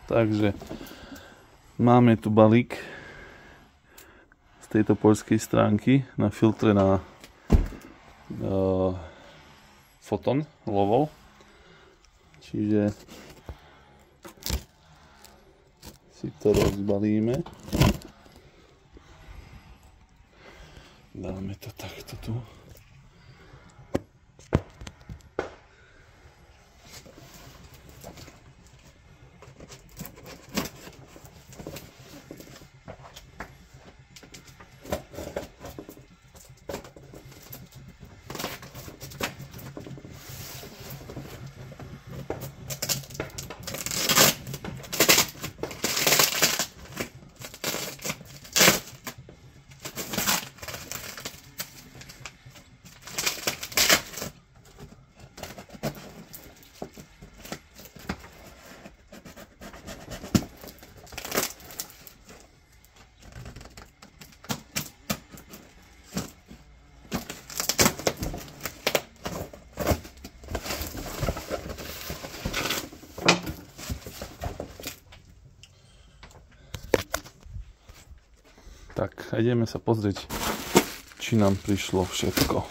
Takže máme tu balík z tejto poľskej stránky na filtre na foton lovol. Čiže si to rozbalíme. Dáme to takto tu. Tak, a ideme sa pozrieť, či nám prišlo všetko.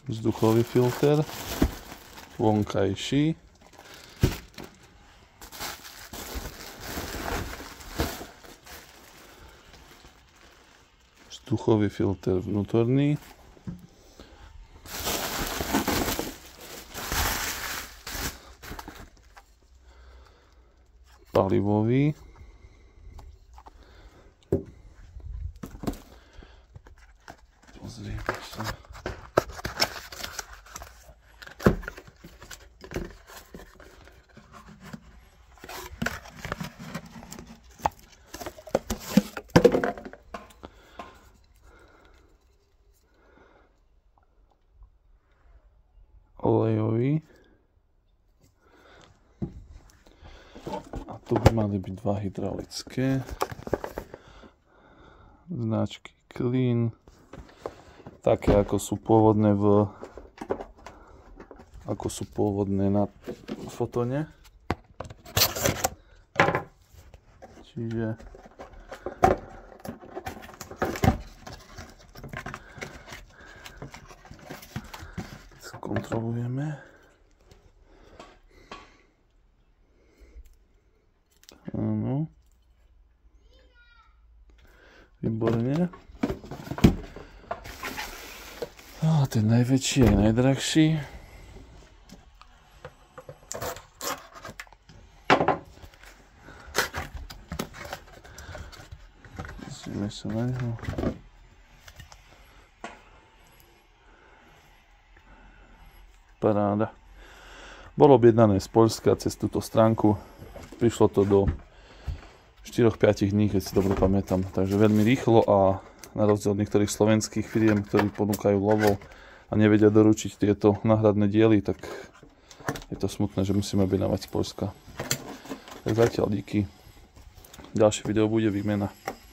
Vzduchový filter, vonkajší, vzduchový filter vnútorný, palivový, pozrieme sa, olejový. Tu by mali byť dva hydraulické značky Clean, také ako sú pôvodné na fotone. Čiže kontrolujeme. Áno. Výborne. A ten najväčší aj najdrahší. Pozrieme sa na neho. Paráda. Bolo objednané z Poľska cez túto stránku. Prišlo to do 4-5 dní, keď si dobre pamätám. Takže veľmi rýchlo a na rozdiel od niektorých slovenských firiem, ktorí ponúkajú lovol a nevedia doručiť tieto náhradné diely, tak je to smutné, že musíme objednávať z Poľska. Tak zatiaľ díky. Ďalšie video bude výmena.